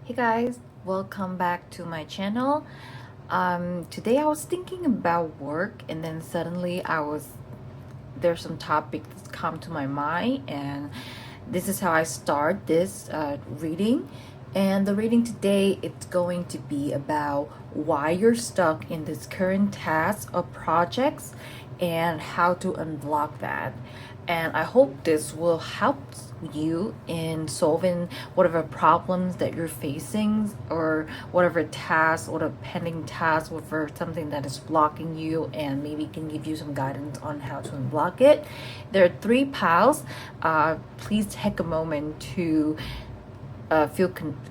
Hey guys, welcome back to my channel. Today I was thinking about work and then suddenly there's some topics that come to my mind, and this is how I start this reading. And the reading today, it's going to be about why you're stuck in this current task or projects and how to unblock that. And I hope this will help you in solving whatever problems that you're facing, or whatever task or the pending task, or something that is blocking you, and maybe can give you some guidance on how to unblock it. There are three piles. Please take a moment to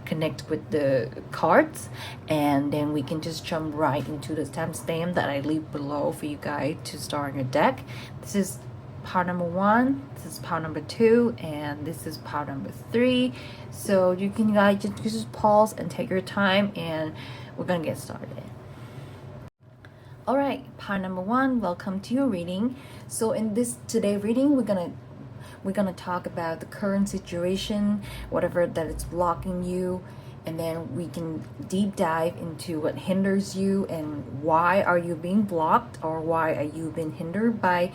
connect with the cards, and then we can just jump right into the timestamp that I leave below for you guys to start your deck. This is pile number 1, this is pile number 2, and this is pile number 3. So you can guys just pause and take your time, and we're gonna get started. All right, pile number 1, welcome to your reading. So in this today reading, we're gonna talk about the current situation, whatever that is blocking you, and then we can deep dive into what hinders you and why are you being blocked, or why are you being hindered by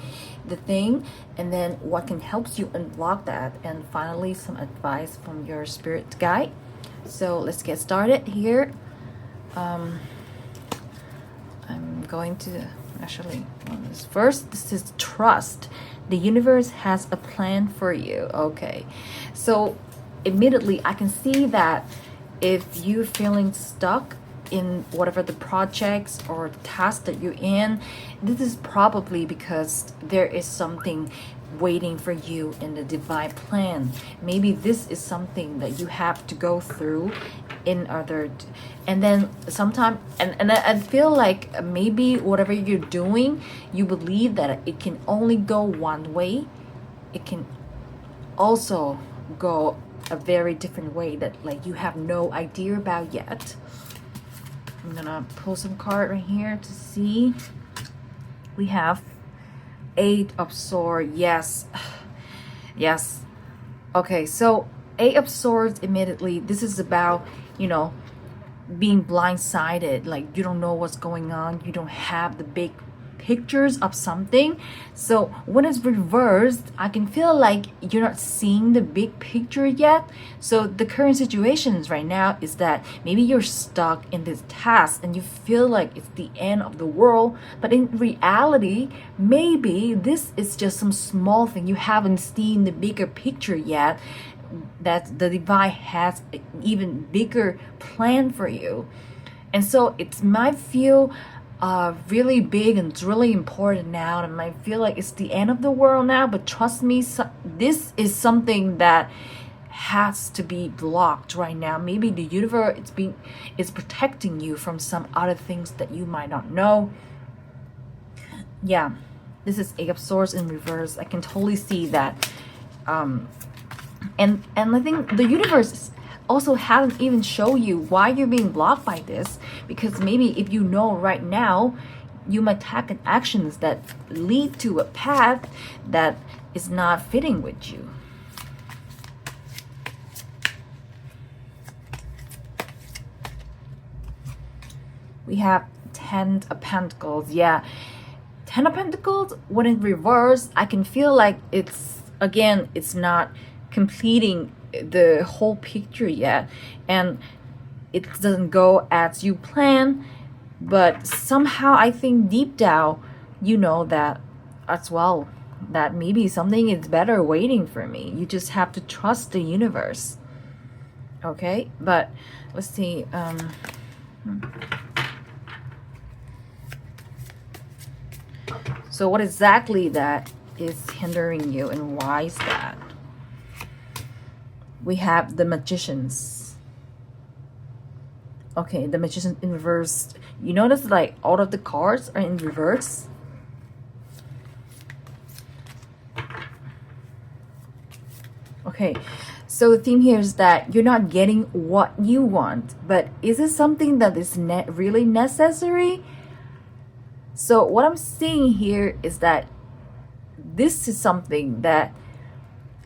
the thing, and then what can help you unblock that, and finally some advice from your spirit guide. So let's get started here. I'm going to actually on this first. This is trust. The universe has a plan for you. Okay, so immediately I can see that if you're feeling stuck in whatever the projects or task that you're in, this is probably because there is something waiting for you in the divine plan. Maybe this is something that you have to go through in order to, and then sometime, and I feel like maybe whatever you're doing, you believe that it can only go one way. It can also go a very different way that like you have no idea about yet. I'm gonna pull some card right here to see. We have 8 of Swords. Yes. Yes. Okay, so 8 of Swords immediately. This is about, being blindsided. Like you don't know what's going on. You don't have the big pictures of something. So when it's reversed, I can feel like you're not seeing the big picture yet. So the current situations right now is that maybe you're stuck in this task and you feel like it's the end of the world, but in reality, maybe this is just some small thing. You haven't seen the bigger picture yet, that the divine has an even bigger plan for you. And so it might feel really big and it's really important now, and I feel like it's the end of the world now, but trust me, this is something that has to be blocked right now. Maybe the universe is protecting you from some other things that you might not know. Yeah, this is 8 of Swords in reverse. I can totally see that. And I think the universe also haven't even show you why you're being blocked by this, because maybe if you know right now, you might take actions that lead to a path that is not fitting with you. We have 10 of Pentacles. Yeah, 10 of Pentacles, when in reverse, I can feel like it's not completing the whole picture yet, and it doesn't go as you plan, but somehow I think deep down you know that as well, that maybe something is better waiting for me. You just have to trust the universe. Okay, but let's see. So what exactly that is hindering you, and why is that? We have the Magicians. Okay, the Magician in reverse. You notice like all of the cards are in reverse. Okay, so the theme here is that you're not getting what you want, but is it something that is really necessary? So what I'm seeing here is that this is something that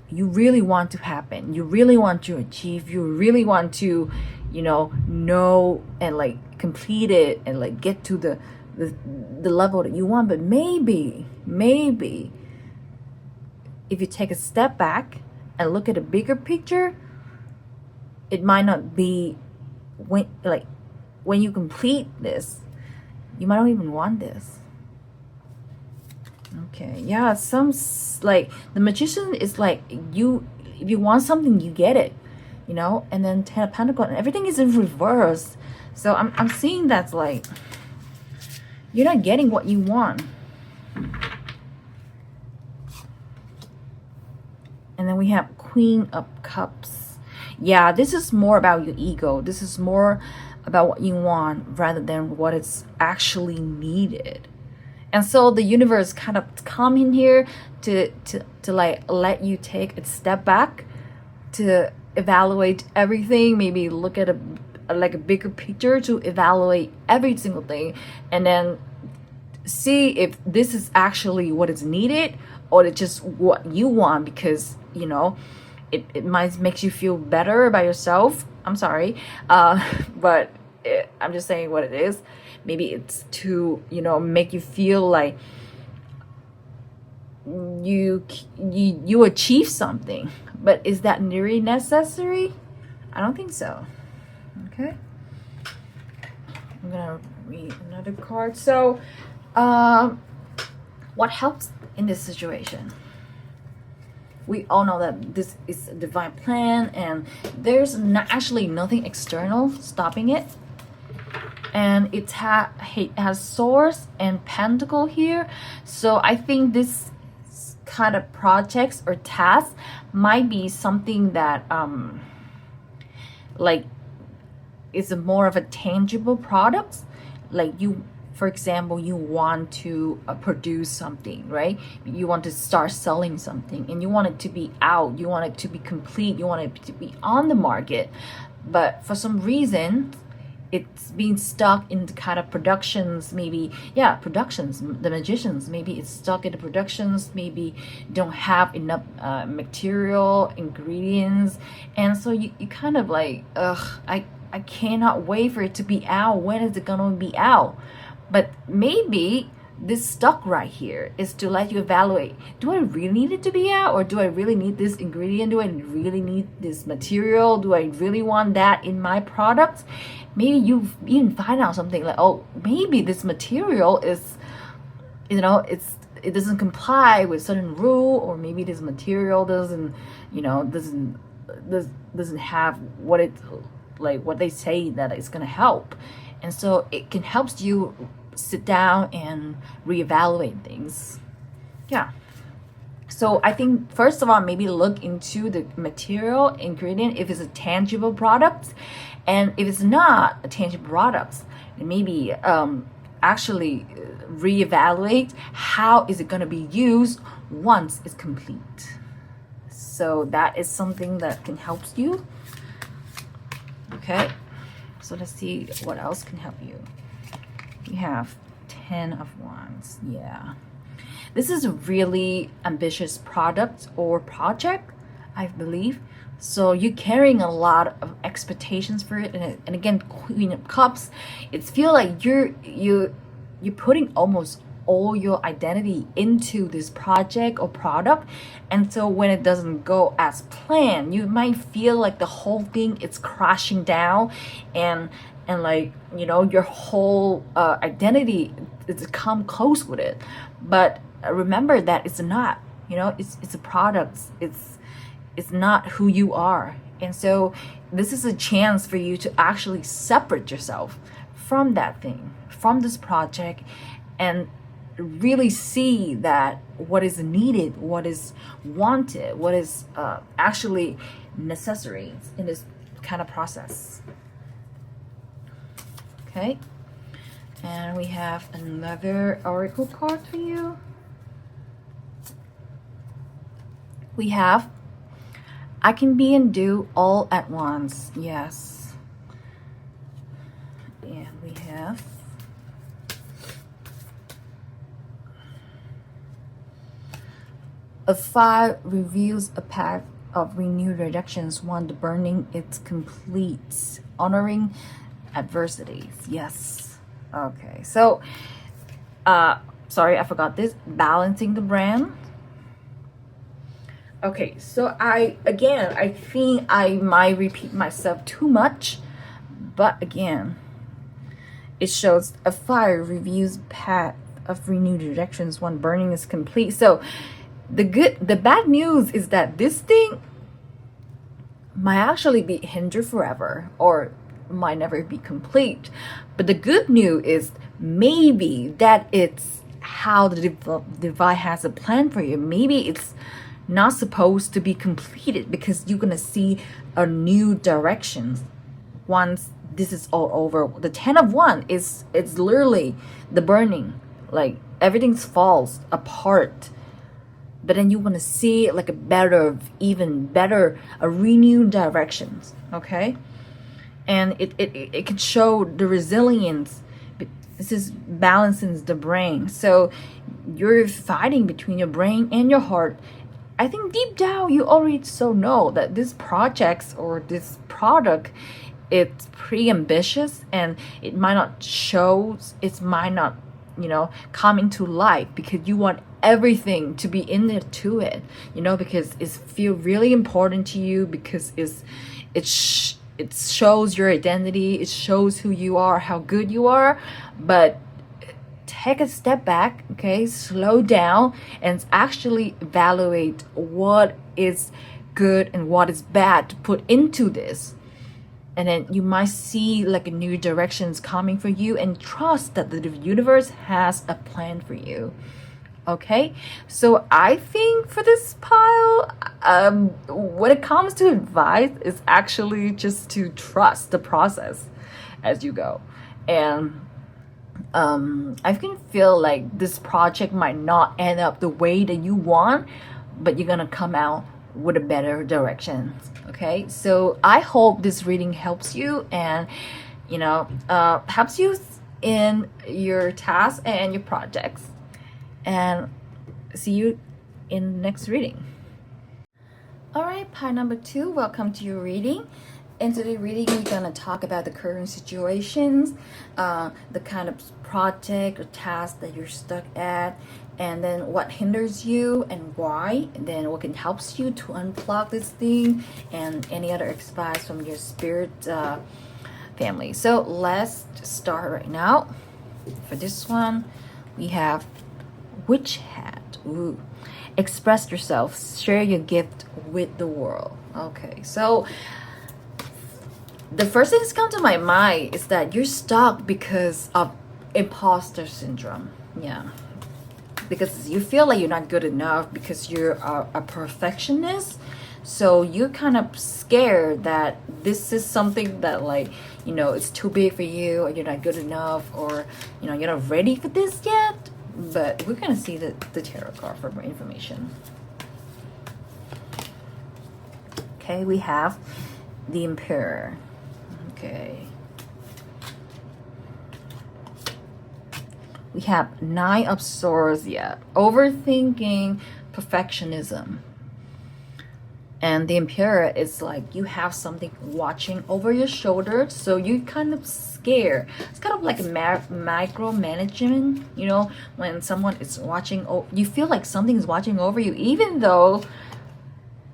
you really want to happen, you really want to achieve, you really want to, know and like complete it and like get to the level that you want. But maybe if you take a step back and look at a bigger picture, it might not be when you complete this, you might not even want this. Okay, yeah, like the Magician is like if you want something, you get it, and then Ten of Pentacles, and everything is in reverse. So I'm seeing that's like you're not getting what you want. And then we have Queen of Cups. Yeah, this is more about your ego. This is more about what you want rather than what is actually needed. And so the universe kind of come in here to like let you take a step back to evaluate everything, maybe look at a bigger picture to evaluate every single thing, and then see if this is actually what is needed or it's just what you want, because it might make you feel better about yourself. I'm sorry, but I'm just saying what it is. Maybe it's to make you feel like you achieve something, but is that really necessary? I don't think so. Okay, I'm gonna read another card. So what helps in this situation? We all know that this is a divine plan and there's actually nothing external stopping it. And it has Swords and Pentacle here. So I think this kind of projects or tasks might be something that like is more of a tangible product. Like for example, you want to produce something, right? You want to start selling something and you want it to be out, you want it to be complete, you want it to be on the market, but for some reason it's being stuck in the kind of productions. Maybe productions, the Magicians, maybe it's stuck in the productions, maybe don't have enough material ingredients, and so you kind of like, I cannot wait for it to be out. When is it gonna be out? But maybe this stuck right here is to let you evaluate, do I really need it to be out, or do I really need this ingredient? Do I really need this material? Do I really want that in my products? Maybe you even find out something like, oh, maybe this material is, it doesn't comply with certain rule, or maybe this material doesn't have what they say that it's gonna help. And so it can help you sit down and reevaluate things. Yeah. So I think first of all, maybe look into the material ingredient if it's a tangible product, and if it's not a tangible product, maybe actually reevaluate how is it going to be used once it's complete. So that is something that can help you. Okay. So let's see what else can help you. We have 10 of Wands. Yeah. This is a really ambitious product or project, I believe. So you're carrying a lot of expectations for it. And again, Queen of Cups, it feels like you're putting almost all your identity into this project or product, and so when it doesn't go as planned, you might feel like the whole thing is crashing down, and like your whole identity is come close with it. But remember that it's not, it's a product, it's not who you are. And so this is a chance for you to actually separate yourself from that thing, from this project, and really see that what is needed, what is wanted, what is actually necessary in this kind of process. Okay, and we have another oracle card for you. We have I can be and do all at once. Yes. And we have a 5 reveals a path of renewed rejections. One, the burning, it's complete. Honoring adversities. Yes. Okay. So, sorry, I forgot this. Balancing the brand. Okay, so I think I might repeat myself too much, but again, it shows a fire reviews path of renewed directions. One, burning is complete. So the bad news is that this thing might actually be hindered forever, or might never be complete. But the good news is maybe that it's how the divine has a plan for you. Maybe it's not supposed to be completed because you're gonna see a new direction once this is all over. The 10 of 1 is, it's literally the burning, like everything falls apart, but then you want to see like a better, even better, a renewed directions. Okay, and it can show the resilience. This is balancing the brain. So you're fighting between your brain and your heart. I think deep down you already so know that this project or this product, it's pretty ambitious, and it might not show, it might not, come into life because you want everything to be in there to it, because it feel really important to you, because it shows your identity, it shows who you are, how good you are. But take a step back, okay, slow down, and actually evaluate what is good and what is bad to put into this. And then you might see like a new directions coming for you, and trust that the universe has a plan for you. Okay, so I think for this pile, when it comes to advice, is actually just to trust the process as you go. And I can feel like this project might not end up the way that you want, but you're gonna come out with a better direction. Okay, so I hope this reading helps you, and helps you in your tasks and your projects. And see you in the next reading. All right, pile number 2, welcome to your reading. In today's reading, we're gonna talk about the current situations, the kind of project or task that you're stuck at, and then what hinders you and why, and then what can helps you to unplug this thing, and any other advice from your spirit family. So let's start right now. For this one, we have Witch Hat. Ooh. Express yourself, share your gift with the world. Okay, so the first thing that's come to my mind is that you're stuck because of imposter syndrome. Yeah, because you feel like you're not good enough, because you're a perfectionist. So you're kind of scared that this is something that, like, it's too big for you, or you're not good enough, or you're not ready for this yet. But we're gonna see the tarot card for more information. Okay, we have the Emperor. Okay, we have 9 of Swords. Yeah, overthinking, perfectionism. And the Emperor is like you have something watching over your shoulder, so you kind of scared. It's kind of like a micromanagement, when someone is watching, you feel like something is watching over you, even though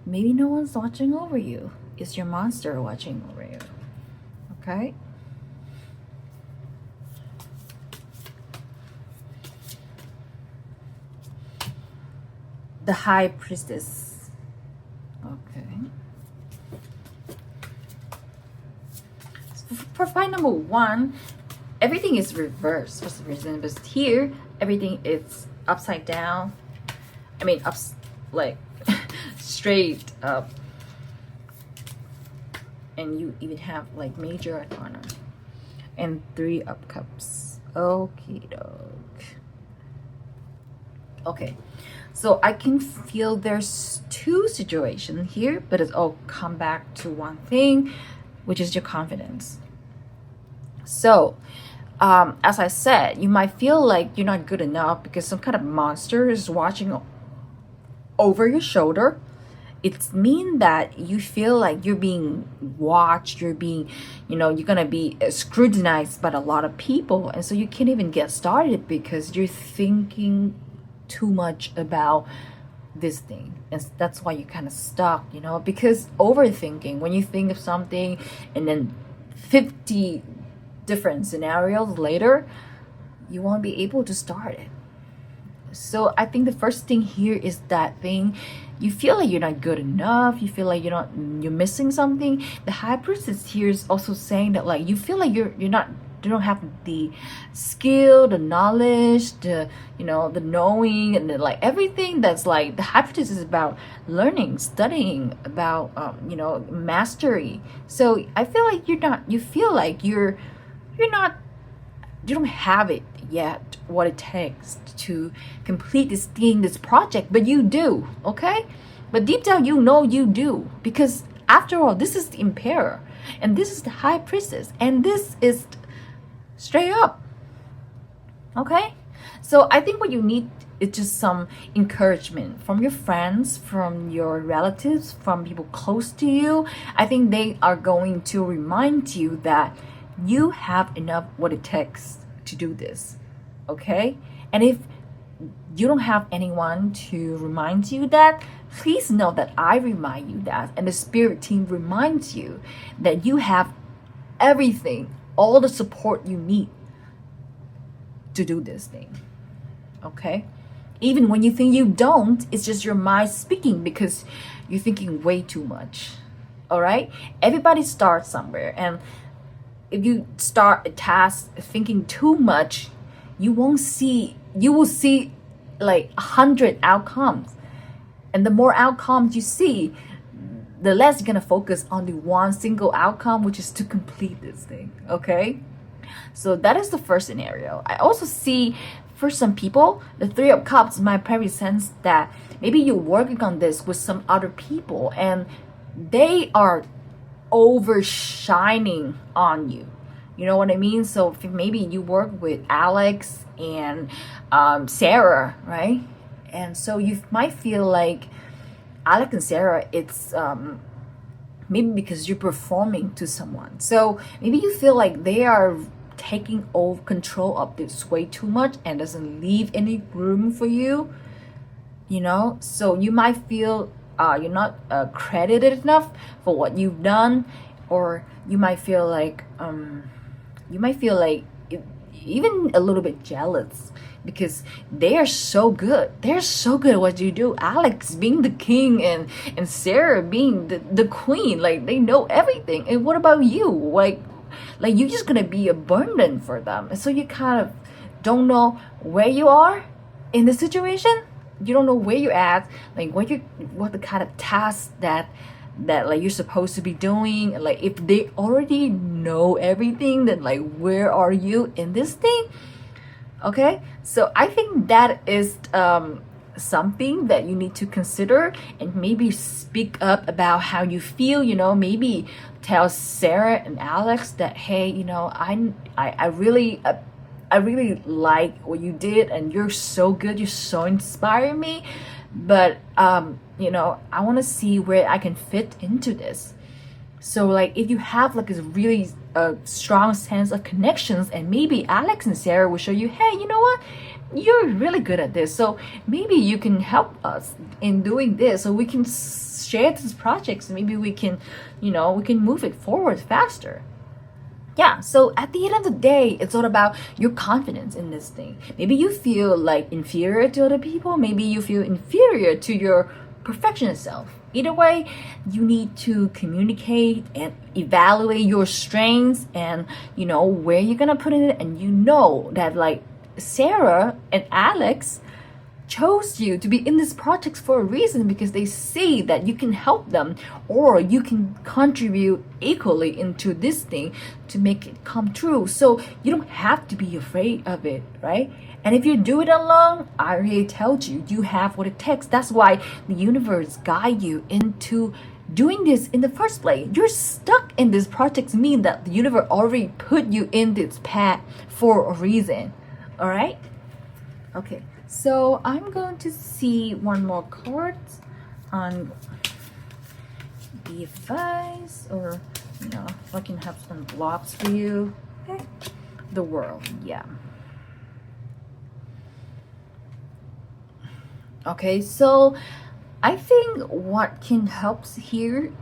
maybe no one's watching over you. It's your monster watching over you. Okay. The High Priestess. Okay. For file number 1, everything is reversed for some reason, but here everything is upside down. I mean, like straight up, and you even have like Major Arcana and 3 of Cups. Okie doke. Okay. So I can feel there's 2 situations here, but it's all come back to one thing, which is your confidence. So, as I said, you might feel like you're not good enough because some kind of monster is watching over your shoulder, it's mean that you feel like you're being watched, you're being, you're gonna be scrutinized by a lot of people, and so you can't even get started because you're thinking too much about this thing, and that's why you're kind of stuck, because overthinking, when you think of something and then 50 different scenarios later, you won't be able to start it. So I think the first thing here is that thing, you feel like you're not good enough, you feel like you're missing something. The High Priestess here is also saying that like you feel like you don't have the skill, the knowledge, the the knowing, and like everything that's like the High Priestess is about learning, studying, about mastery. So I feel like you feel like you don't have it yet, what it takes to complete this thing, this project, but you do, okay? But deep down, you do, because after all, this is the Emperor, and this is the High Priestess, and this is straight up, okay? So I think what you need is just some encouragement from your friends, from your relatives, from people close to you. I think they are going to remind you that you have enough what it takes to do this, okay? And if you don't have anyone to remind you that, please know that I remind you that, and the spirit team reminds you that you have everything, all the support you need to do this thing, okay? Even when you think you don't, it's just your mind speaking because you're thinking way too much, all right? Everybody starts somewhere, and if you start a task thinking too much, you will see like 100 outcomes. And the more outcomes you see, the less you're gonna focus on the one single outcome, which is to complete this thing, okay? So that is the first scenario. I also see for some people, the Three of Cups might represent that maybe you're working on this with some other people and they are overshining on you. You know what I mean? So if maybe you work with Alex and Sarah, right? And so you might feel like Alex and Sarah, it's maybe because you're performing to someone. So maybe you feel like they are taking over control of this way too much and doesn't leave any room for you, So you might feel you're not credited enough for what you've done, or you might feel like even a little bit jealous because they are so good. They're so good at what you do. Alex being the king and Sarah being the queen, like they know everything. And what about you? Like you're just gonna be a burden for them. And so you kind of don't know where you are in the situation. You don't know where you're at, like what the kind of tasks that like you're supposed to be doing. Like if they already know everything, then like where are you in this thing? Okay, so I think that is something that you need to consider, and maybe speak up about how you feel. Maybe tell Sarah and Alex that, hey, I really like what you did, and you're so good, you're so inspiring me, but I want to see where I can fit into this. So like if you have like a really strong sense of connections, and maybe Alex and Sarah will show you, hey, you know what, you're really good at this, so maybe you can help us in doing this, so we can share these projects, and maybe we can move it forward faster. Yeah, so at the end of the day, it's all about your confidence in this thing. Maybe you feel like inferior to other people, maybe you feel inferior to your perfectionist self. Either way, you need to communicate and evaluate your strengths and where you're gonna put it, and that like Sarah and Alex chose you to be in this project for a reason, because they see that you can help them, or you can contribute equally into this thing to make it come true. So you don't have to be afraid of it, right? And if you do it alone, I already told you, you have what it takes. That's why the universe guide you into doing this in the first place. You're stuck in this project mean that the universe already put you in this path for a reason. All right? Okay. So I'm going to see one more card on the advice, or you know, if I can have some blocks for you. Okay, the world, yeah. Okay, so I think what can help here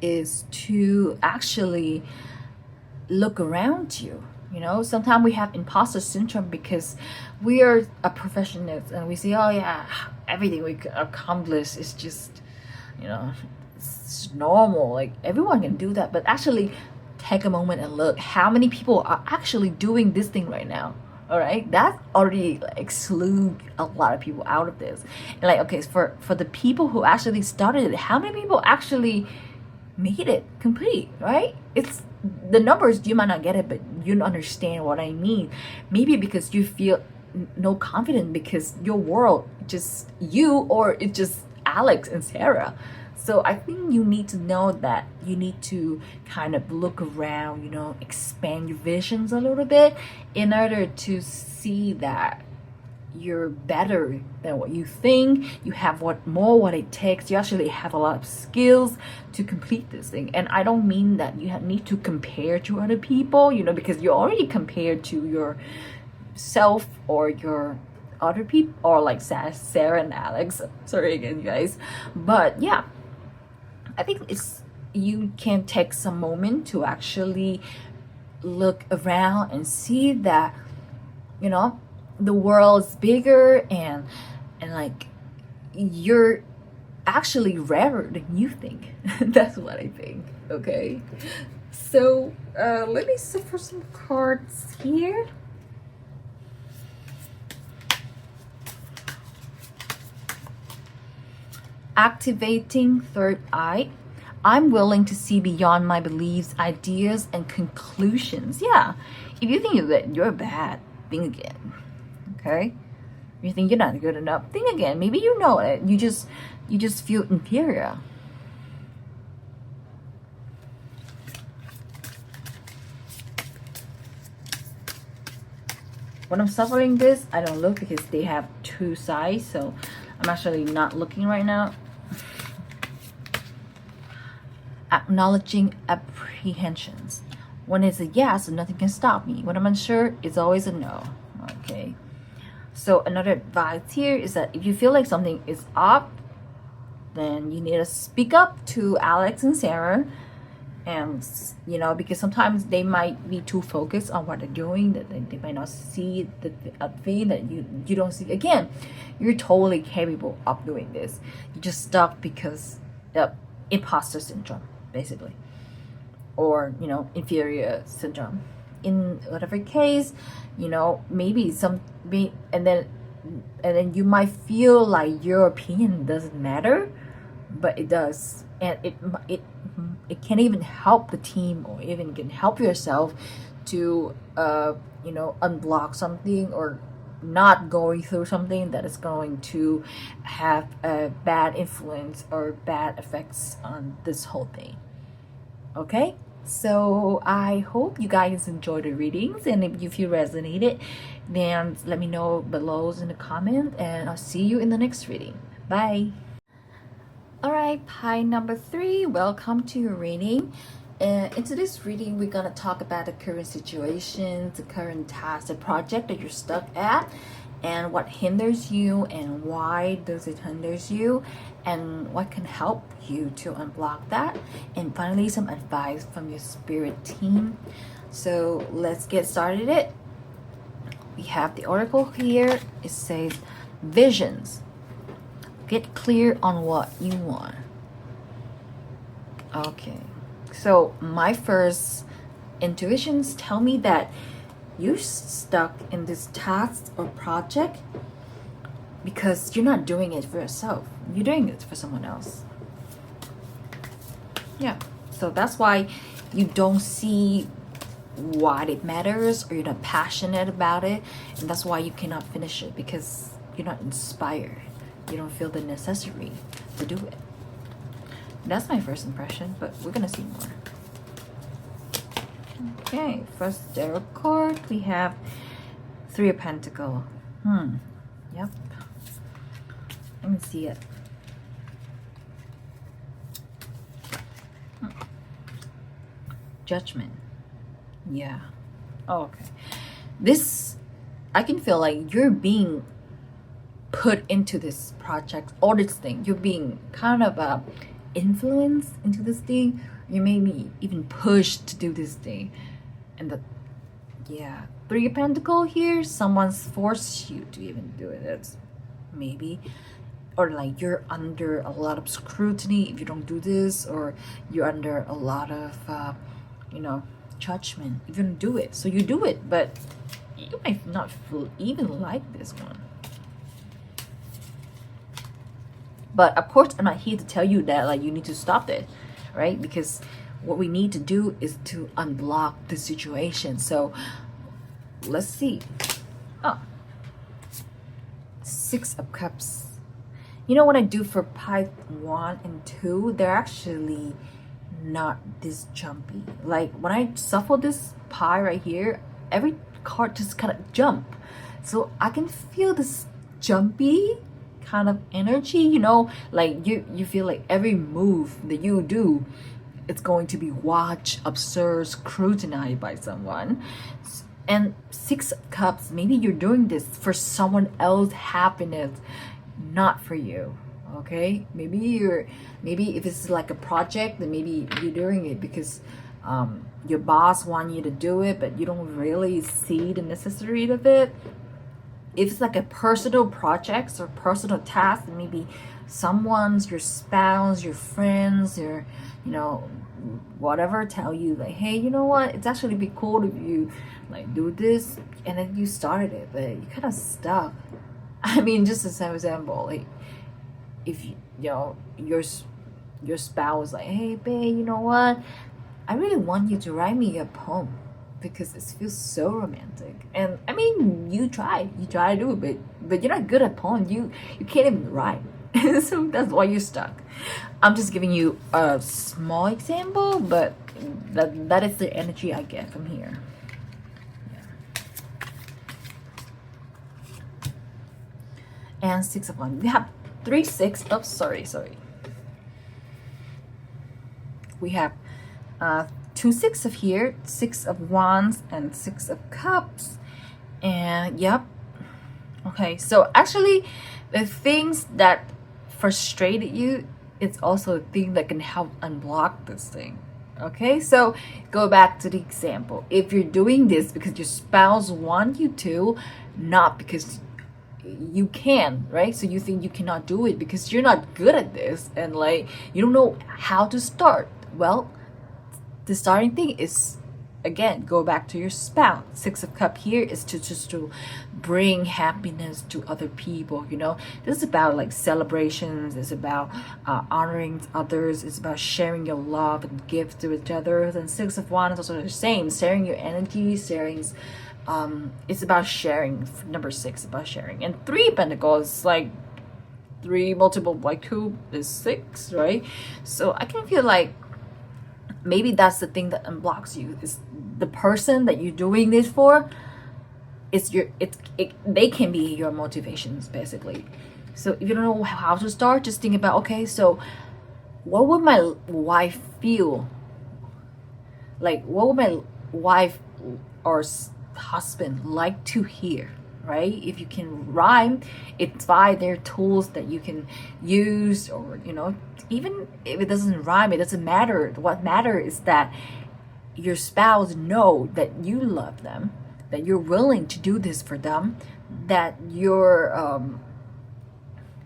is to actually look around you. You know, sometimes we have imposter syndrome because we are a professional and we say, oh yeah, everything we accomplish is just, you know, it's normal, like everyone can do that. But actually take a moment and look how many people are actually doing this thing right now. All right, that already like, exclude a lot of people out of this. And like, okay, for the people who actually started it, how many people actually made it complete, right? It's the numbers, you might not get it, but you understand what I mean. Maybe because you feel no confidence because your world just you, or it's just Alex and Sarah. So I think you need to know that you need to kind of look around, you know, expand your visions a little bit in order to see that you're better than what you think. You have what it takes. You actually have a lot of skills to complete this thing. And I don't mean that you need to compare to other people, you know, because you're already compared to yourself or your other people, or like Sarah and Alex. Sorry again, you guys. But yeah, I think it's you can take some moment to actually look around and see that, you know, the world's bigger, and like you're actually rarer than you think. That's what I think. Okay, so let me sit for some cards here. Activating third eye. I'm willing to see beyond my beliefs, ideas, and conclusions. Yeah, if you think that you're bad, think again. Okay, if you think you're not good enough, think again. Maybe you know it. You just feel inferior. When I'm suffering this, I don't look because they have two sides, so I'm actually not looking right now. Acknowledging apprehensions. When it's a yes, nothing can stop me. When I'm unsure, it's always a no. Okay. So another advice here is that if you feel like something is up, then you need to speak up to Alex and Sarah. And you know, because sometimes they might be too focused on what they're doing that they might not see the thing that you don't see. Again, you're totally capable of doing this. You're just stuck because of imposter syndrome, basically, or you know, inferior syndrome. In whatever case, you know, maybe and then you might feel like your opinion doesn't matter, but it does, and it can even help the team, or even can help yourself to you know, unblock something, or not going through something that is going to have a bad influence or bad effects on this whole thing. Okay, so I hope you guys enjoyed the readings, and if you resonated, then let me know below in the comment, and I'll see you in the next reading. Bye. Alright, pie number 3, welcome to your reading. Into this reading, we're going to talk about the current situation, the current task, the project that you're stuck at, and what hinders you, and why does it hinders you, and what can help you to unblock that, and finally some advice from your spirit team. So let's get started. We have the oracle here. It says visions. Get clear on what you want. Okay, so my first intuitions tell me that you're stuck in this task or project because you're not doing it for yourself. You're doing it for someone else. Yeah, so that's why you don't see why it matters, or you're not passionate about it, and that's why you cannot finish it, because you're not inspired. You don't feel the necessity to do it. That's my first impression, but we're gonna see more. Okay, first tarot card, we have 3 of Pentacles. Yep. Let me see it. Judgment. Yeah. Oh, okay. This, I can feel like you're being put into this project or this thing. You're being kind of influenced into this thing. You may be even pushed to do this thing. And the, yeah, Three of Pentacles here, someone's forced you to even do it. It's maybe, or like you're under a lot of scrutiny if you don't do this, or you're under a lot of you know, judgment if you don't do it. So you do it, but you might not even like this one. But of course, I'm not here to tell you that like you need to stop it, right? Because what we need to do is to unblock the situation. So let's see. Oh, Six of Cups. You know, when I do for pie 1 and 2, they're actually not this jumpy. Like when I shuffle this pie right here, every card just kind of jump. So I can feel this jumpy kind of energy, you know, like you feel like every move that you do, it's going to be watched, observed, scrutinized by someone. And Six of Cups, maybe you're doing this for someone else's happiness, not for you. Okay, maybe if it's like a project, then maybe you're doing it because your boss wants you to do it, but you don't really see the necessity of it. If it's like a personal projects or personal task, maybe someone's, your spouse, your friends, your, you know, whatever, tell you like, hey, you know what, it's actually be cool if you like do this, and then you started it, but you kind of stuck. I mean, just as an example, like if you know your spouse like, hey babe, you know what, I really want you to write me a poem because it feels so romantic. And I mean, you try to do it, but you're not good at poem. You can't even write. So that's why you're stuck. I'm just giving you a small example, but that is the energy I get from here. Yeah. And Six of Wands. We have 3 6 of sorry. We have 2 6 of here, 6 of Wands, and 6 of Cups. And yep. Okay, so actually the things that frustrated you, it's also a thing that can help unblock this thing. Okay, so go back to the example. If you're doing this because your spouse wants you to, not because you can, right? So you think you cannot do it because you're not good at this and like you don't know how to start. Well, the starting thing is, again, go back to your spouse. 6 of Cups here is to bring happiness to other people, you know. This is about like celebrations. It's about honoring others. It's about sharing your love and gifts to each other. And 6 of Wands is also the same, sharing your energy, it's about sharing. Number 6 about sharing. And 3 of Pentacles, like 3 multiplied by 2 is 6, right? So I can feel like maybe that's the thing that unblocks you, is the person that you're doing this for. They can be your motivations basically. So if you don't know how to start, just think about, okay, so what would my wife feel like? What would my wife or husband like to hear, right? If you can rhyme, it's by their tools that you can use, or you know, even if it doesn't rhyme, it doesn't matter. What matters is that your spouse know that you love them, that you're willing to do this for them, that you're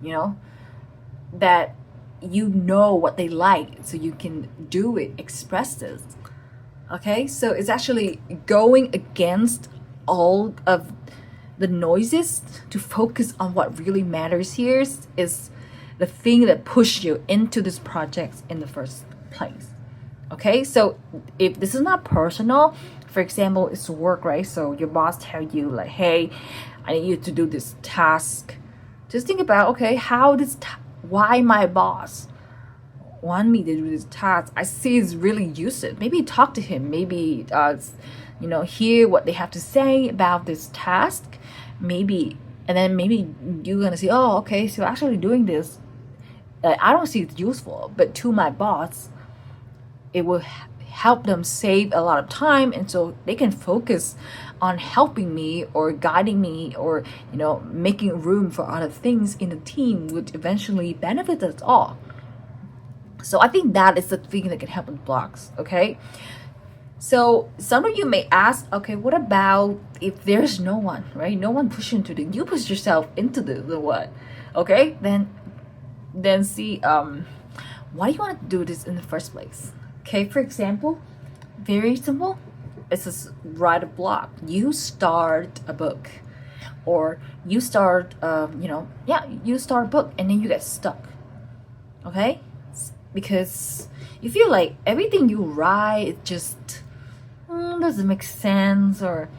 you know, that you know what they like, so you can do it, express this. Okay, so it's actually going against all of the noises to focus on what really matters here, is the thing that pushed you into this project in the first place. Okay, so if this is not personal, for example, it's work, right? So your boss tell you like, hey, I need you to do this task. Just think about, okay, why my boss want me to do this task? I see it's really useless. Maybe talk to him, maybe you know, hear what they have to say about this task, maybe, and then maybe you're gonna see, oh, okay, so actually doing this, I don't see it's useful, but to my boss, it will help them save a lot of time, and so they can focus on helping me or guiding me, or making room for other things in the team, which eventually benefits us all. So I think that is the thing that can help with blocks. Okay, so some of you may ask, okay, what about if there's no one, right? No one push into the, you push yourself into the what? Okay, then see, why do you want to do this in the first place? Okay, for example, very simple. It's just write a blog. You start a book, or you start, you start a book and then you get stuck. Okay, because you feel like everything you write it just doesn't make sense, or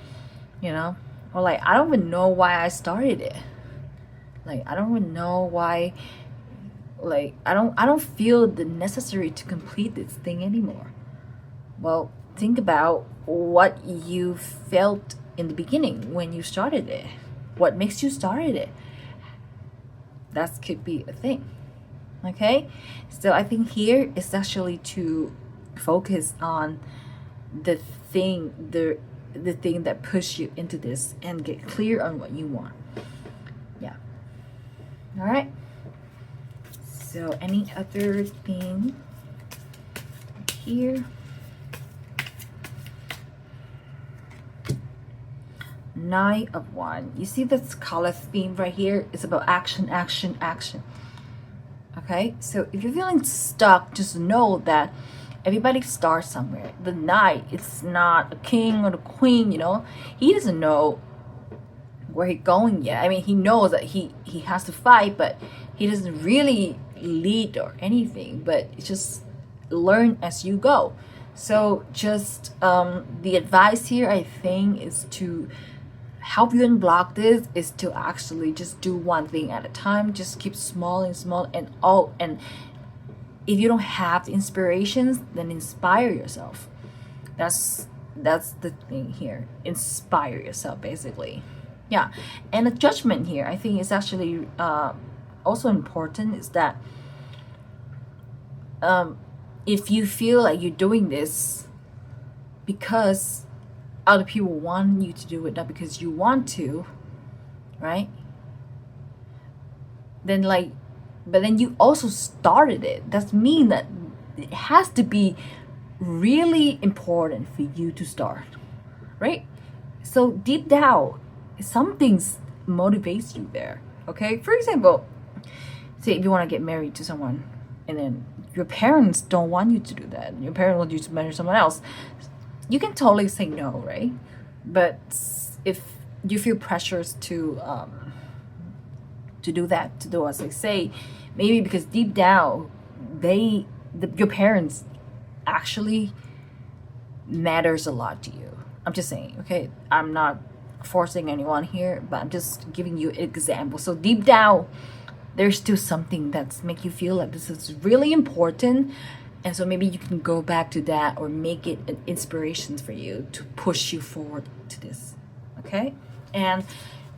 or like, I don't even know why I started it. Like, I don't even know why. Like, I don't feel the necessary to complete this thing anymore. Well, think about what you felt in the beginning when you started it. What makes you started it? That could be a thing. Okay, so I think here is actually to focus on the thing that pushed you into this, and get clear on what you want. Yeah. All right. So any other thing here? Nine of Wands. You see this color theme right here? It's about action, action, action. Okay, so if you're feeling stuck, just know that everybody starts somewhere. The knight, it's not a king or the queen, he doesn't know where he's going yet. I mean, he knows that he has to fight, but he doesn't really lead or anything, but it's just learn as you go. So just the advice here, I think, is to help you unblock this, is to actually just do one thing at a time. Just keep small and small, and if you don't have the inspirations, then inspire yourself. That's the thing here. Inspire yourself, basically. Yeah. And the judgment here, I think, is actually also important, is that if you feel like you're doing this because other people want you to do it, not because you want to, right? Then but then you also started it. That means that it has to be really important for you to start, right? So deep down, something motivates you there. Okay, for example, say if you want to get married to someone, and then your parents don't want you to do that. Your parents want you to marry someone else. You can totally say no, right? But if you feel pressures to do that, to do as they say, maybe because deep down your parents actually matters a lot to you. I'm just saying, okay? I'm not forcing anyone here, but I'm just giving you an example. So deep down, there's still something that's make you feel like this is really important. And so maybe you can go back to that, or make it an inspiration for you to push you forward to this. Okay? And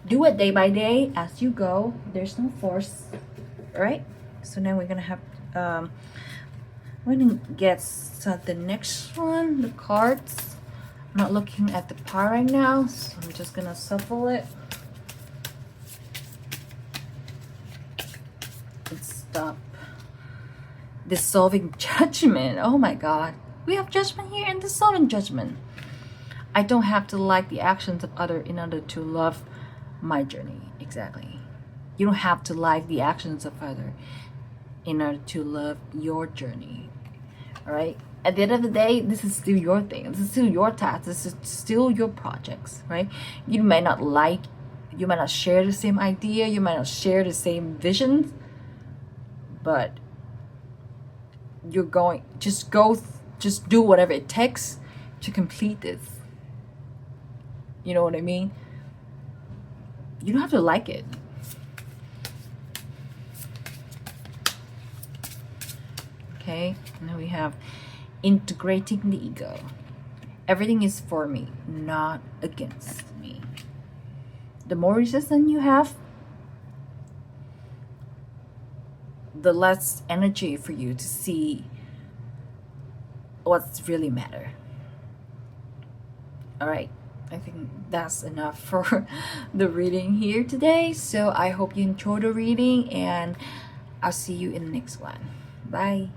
do it day by day as you go. There's no force. Alright? So now we're gonna have we're gonna get the next one, the cards. I'm not looking at the pile right now, so I'm just gonna shuffle it. And stop. Dissolving judgment. Oh my god. We have judgment here and dissolving judgment. I don't have to like the actions of others in order to love my journey. Exactly. You don't have to like the actions of others in order to love your journey. Alright? At the end of the day, this is still your thing. This is still your task. This is still your projects, right? You might not share the same idea, you might not share the same vision, but you're going, just do whatever it takes to complete this. You know what I mean? You don't have to like it. Okay, now we have integrating the ego. Everything is for me, not against me. The more resistance you have, the less energy for you to see what's really matter. All right, I think that's enough for the reading here today. So I hope you enjoyed the reading, and I'll see you in the next one. Bye.